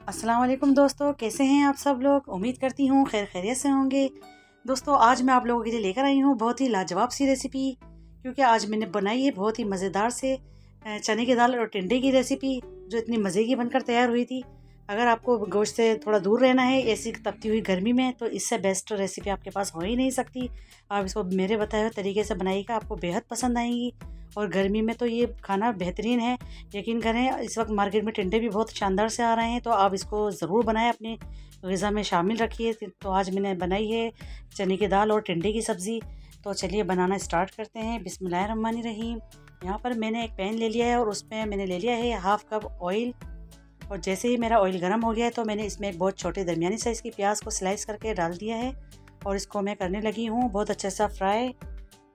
अस्सलाम वालेकुम दोस्तों, कैसे हैं आप सब लोग। उम्मीद करती हूँ खैर खैरियत से होंगे। दोस्तों आज मैं आप लोगों के लिए लेकर आई हूँ बहुत ही लाजवाब सी रेसिपी, क्योंकि आज मैंने बनाई है बहुत ही मज़ेदार से चने की दाल और टिंडे की रेसिपी, जो इतनी मज़े की बनकर तैयार हुई थी। अगर आपको गोश्त से थोड़ा दूर रहना है ऐसी तपती हुई गर्मी में, तो इससे बेस्ट रेसिपी आपके पास हो ही नहीं सकती। आप इसको मेरे बताए हुए तरीके से बनाइएगा, आपको बेहद पसंद आएंगी। और गर्मी में तो ये खाना बेहतरीन है। यकीन करें, इस वक्त मार्केट में टिंडे भी बहुत शानदार से आ रहे हैं, तो आप इसको ज़रूर बनाएं, अपनी ग़िज़ा में शामिल रखिए। तो आज मैंने बनाई है चने की दाल और टिंडे की सब्ज़ी। तो चलिए बनाना स्टार्ट करते हैं। बिस्मिल्लाहिर्रहमानिर्रहीम। यहाँ पर मैंने एक पैन ले लिया है और उसमें मैंने ले लिया है हाफ़ कप ऑयल। और जैसे ही मेरा ऑयल गर्म हो गया है, तो मैंने इसमें एक बहुत छोटे दरमियानी साइज़ की प्याज को स्लाइस करके डाल दिया है। और इसको मैं करने लगी हूँ बहुत अच्छे सा फ्राई।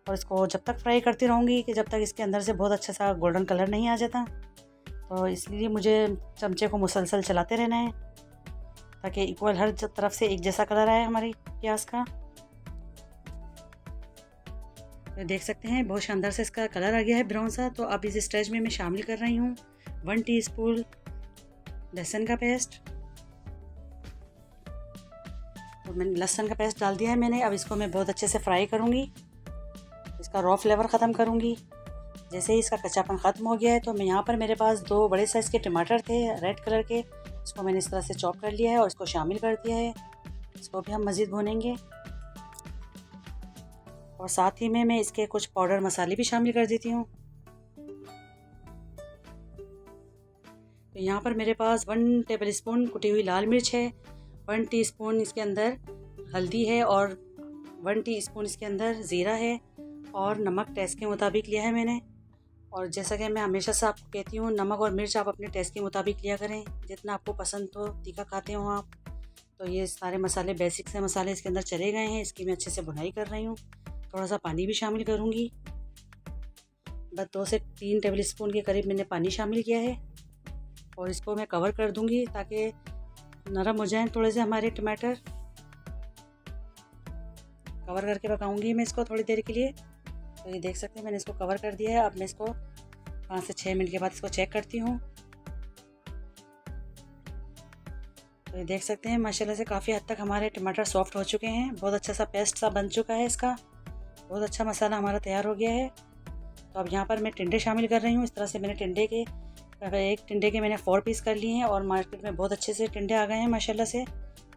और इसको जब तक फ्राई करती रहूँगी कि जब तक इसके अंदर से बहुत अच्छा सा गोल्डन कलर नहीं आ जाता। तो इसलिए मुझे चमचे को मुसलसल चलाते रहना है, ताकि इक्वल हर तरफ से एक जैसा कलर आए हमारी प्याज का। तो देख सकते हैं बहुत शानदार से इसका कलर आ गया है ब्राउन सा। तो अब इस स्टेज में मैं शामिल कर रही हूँ 1 टीस्पून लहसुन का पेस्ट। तो मैंने लहसुन का पेस्ट डाल दिया है मैंने। अब इसको मैं बहुत अच्छे से फ्राई करूँगी, इसका रॉ फ्लेवर ख़त्म करूँगी। जैसे ही इसका कच्चापन ख़त्म हो गया है, तो मैं यहाँ पर मेरे पास 2 बड़े साइज़ के टमाटर थे रेड कलर के, इसको मैंने इस तरह से चॉप कर लिया है और इसको शामिल कर दिया है। इसको भी हम मज़ीद भूनेंगे। और साथ ही में मैं इसके कुछ पाउडर मसाले भी शामिल कर देती हूँ। तो यहाँ पर मेरे पास 1 टेबलस्पून कुटी हुई लाल मिर्च है, 1 टीस्पून इसके अंदर हल्दी है, और 1 टीस्पून इसके अंदर ज़ीरा है, और नमक टेस्ट के मुताबिक लिया है मैंने। और जैसा कि मैं हमेशा से आपको कहती हूँ, नमक और मिर्च आप अपने टेस्ट के मुताबिक लिया करें, जितना आपको पसंद हो तीखा खाते हो आप। तो ये सारे मसाले, बेसिक से मसाले इसके अंदर चले गए हैं। इसकी मैं अच्छे से भुनाई कर रही हूँ। थोड़ा सा पानी भी शामिल करूँगी, बस 2 से 3 टेबलस्पून के करीब मैंने पानी शामिल किया है। और इसको मैं कवर कर दूँगी ताकि नरम हो जाएँ थोड़े से हमारे टमाटर। कवर करके पकाऊँगी मैं इसको थोड़ी देर के लिए। तो ये देख सकते हैं मैंने इसको कवर कर दिया है। अब मैं इसको 5 से 6 मिनट के बाद इसको चेक करती हूँ। तो ये देख सकते हैं माशाल्लाह से काफ़ी हद तक हमारे टमाटर सॉफ्ट हो चुके हैं। बहुत अच्छा सा पेस्ट सा बन चुका है इसका। बहुत अच्छा मसाला हमारा तैयार हो गया है। तो अब यहाँ पर मैं टिंडे शामिल कर रही हूँ। इस तरह से मैंने एक टिंडे के मैंने 4 पीस कर लिए हैं। और मार्केट में बहुत अच्छे से टिंडे आ गए हैं माशाल्लाह से।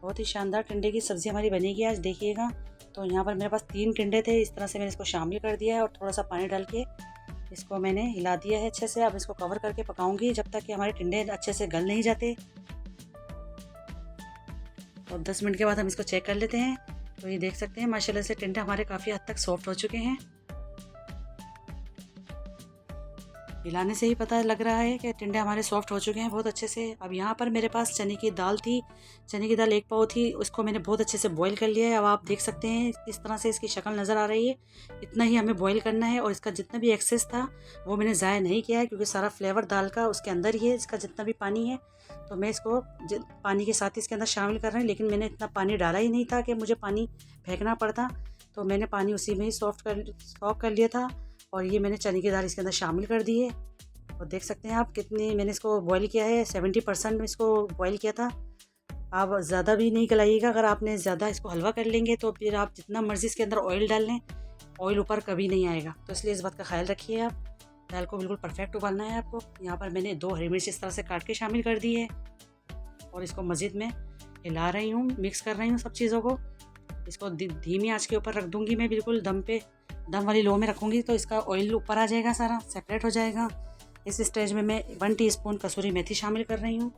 बहुत ही शानदार टिंडे की सब्ज़ी हमारी बनेगी आज, देखिएगा। तो यहाँ पर मेरे पास 3 टिंडे थे। इस तरह से मैंने इसको शामिल कर दिया है और थोड़ा सा पानी डाल के इसको मैंने हिला दिया है अच्छे से। अब इसको कवर करके पकाऊंगी जब तक कि हमारे टिंडे अच्छे से गल नहीं जाते। और 10 मिनट के बाद हम इसको चेक कर लेते हैं। तो ये देख सकते हैं माशाल्लाह से टिंडे हमारे काफ़ी हद तक सॉफ्ट हो चुके हैं। हिलाने से ही पता लग रहा है कि टिंडे हमारे सॉफ्ट हो चुके हैं बहुत अच्छे से। अब यहाँ पर मेरे पास चने की दाल थी। चने की दाल 1 पाव थी, उसको मैंने बहुत अच्छे से बॉईल कर लिया है। अब आप देख सकते हैं किस तरह से इसकी शक्ल नज़र आ रही है। इतना ही हमें बॉईल करना है। और इसका जितना भी एक्सेस था वो मैंने ज़ाया नहीं किया है, क्योंकि सारा फ्लेवर दाल का उसके अंदर ही है, इसका जितना भी पानी है। तो मैं इसको पानी के साथ ही इसके अंदर शामिल कर रही हूँ। लेकिन मैंने इतना पानी डाला ही नहीं था कि मुझे पानी फेंकना पड़ता। तो मैंने पानी उसी में ही सॉफ्ट कर लिया था। और ये मैंने चने की दाल इसके अंदर शामिल कर दी है। और देख सकते हैं आप कितनी मैंने इसको बॉईल किया है। 70% में इसको बॉईल किया था। आप ज़्यादा भी नहीं गलाइएगा। अगर आपने ज़्यादा इसको हलवा कर लेंगे तो फिर आप जितना मर्ज़ी इसके अंदर ऑयल डाल लें, ऑयल ऊपर कभी नहीं आएगा। तो इसलिए इस बात का ख्याल रखिए। आप दाल को बिल्कुल परफेक्ट उबालना है आपको। यहाँ पर मैंने 2 हरी मिर्च इस तरह से काट के शामिल कर दी है। और इसको मज़ीद में हिला रही हूँ, मिक्स कर रही हूँ सब चीज़ों को। इसको धीमी आँच के ऊपर रख दूँगी मैं, बिल्कुल दम वाली लो में रखूँगी, तो इसका ऑयल ऊपर आ जाएगा, सारा सेपरेट हो जाएगा। इस स्टेज में मैं 1 टीस्पून कसूरी मेथी शामिल कर रही हूँ।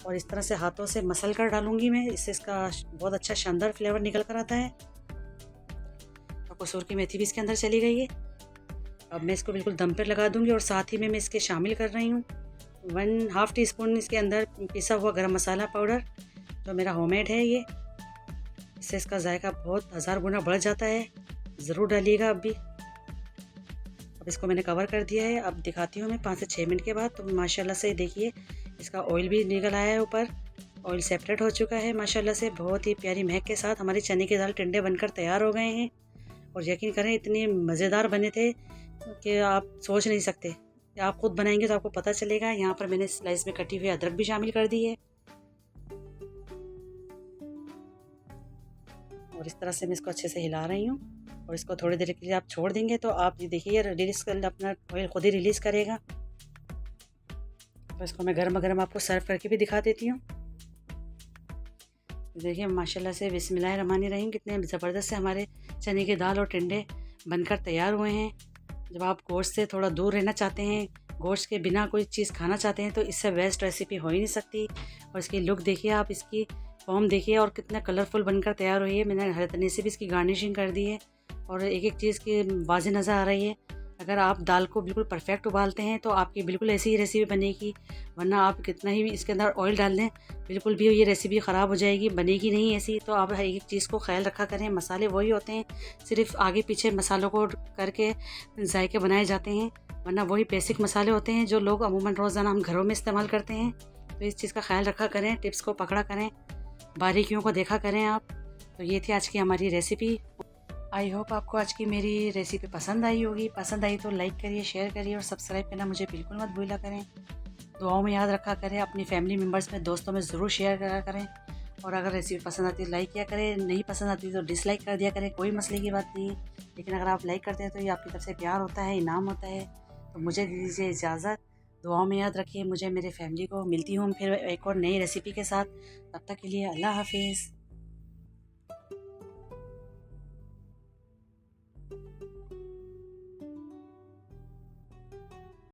और इस तरह से हाथों से मसल कर डालूंगी मैं, इससे इसका बहुत अच्छा शानदार फ्लेवर निकल कर आता है। और कसूर की मेथी भी इसके अंदर चली गई है। अब मैं इसको बिल्कुल दम पर लगा दूंगी। और साथ ही में मैं इसके शामिल कर रही हूँ 1/2 टीस्पून इसके अंदर पिसा हुआ गरम मसाला पाउडर, जो मेरा होममेड है ये। इससे इसका जायका बहुत 1000 गुना बढ़ जाता है। ज़रूर डालिएगा अब भी। अब इसको मैंने कवर कर दिया है। अब दिखाती हूँ मैं 5 से 6 मिनट के बाद। तो माशाल्लाह से देखिए इसका ऑयल भी निकल आया है ऊपर, ऑयल सेपरेट हो चुका है माशाल्लाह से। बहुत ही प्यारी महक के साथ हमारी चने की दाल टिंडे बनकर तैयार हो गए हैं। और यकीन करें इतने मज़ेदार बने थे कि आप सोच नहीं सकते। आप खुद बनाएंगे तो आपको पता चलेगा। यहाँ पर मैंने स्लाइस में कटी हुई अदरक भी शामिल कर दी है। और इस तरह से मैं इसको अच्छे से हिला रही हूँ। और इसको थोड़ी देर के लिए आप छोड़ देंगे तो आप ये देखिए रिलीज़ कर अपना ऑयल खुद ही रिलीज़ करेगा। तो इसको मैं गर्मा गर्म आपको सर्व करके भी दिखा देती हूँ। देखिए माशाल्लाह से बिस्मिल्लाहिर्रहमानिर्रहीम कितने ज़बरदस्त से हमारे चने की दाल और टिंडे बनकर तैयार हुए हैं। जब आप गोश्त से थोड़ा दूर रहना चाहते हैं, गोश्त के बिना कोई चीज़ खाना चाहते हैं, तो इससे बेस्ट रेसिपी हो ही नहीं सकती। और इसकी लुक देखिए आप, इसकी फॉर्म देखिए और कितना कलरफुल बनकर तैयार हुई है। मैंने हर तरीके से भी इसकी गार्निशिंग कर दी है और एक एक चीज़ की वाज़ेह नज़र आ रही है। अगर आप दाल को बिल्कुल परफेक्ट उबालते हैं तो आपकी बिल्कुल ऐसी ही रेसिपी बनेगी, वरना आप कितना ही इसके अंदर ऑयल डाल दें बिल्कुल भी ये रेसिपी ख़राब हो जाएगी, बनेगी नहीं ऐसी। तो आप हर एक चीज़ को ख्याल रखा करें। मसाले वही होते हैं, सिर्फ आगे पीछे मसालों को करके जायके बनाए जाते हैं, वरना वही बेसिक मसाले होते हैं जो लोग अमूमन रोज़ाना हम घरों में इस्तेमाल करते हैं। तो इस चीज़ का ख्याल रखा करें, टिप्स को पकड़ा करें, बारीकियों को देखा करें आप। तो ये थी आज की हमारी रेसिपी। आई होप आपको आज की मेरी रेसिपी पसंद आई होगी। पसंद आई तो लाइक करिए, शेयर करिए और सब्सक्राइब करना मुझे बिल्कुल मत भूला करें। दुआओं में याद रखा करें, अपनी फैमिली मेम्बर्स में, दोस्तों में ज़रूर शेयर करा करें। और अगर रेसिपी पसंद आती है लाइक किया करें, नहीं पसंद आती तो डिसलाइक कर दिया करें, कोई मसले की बात नहीं। लेकिन अगर आप लाइक करते हैं तो ये आपकी तरफ से प्यार होता है, इनाम होता है। तो मुझे दीजिए इजाज़त, दुआओं में याद रखिए मुझे, मेरे फैमिली को। मिलती हूँ फिर एक और नई रेसिपी के साथ। तब तक के लिए अल्लाह हाफिज़।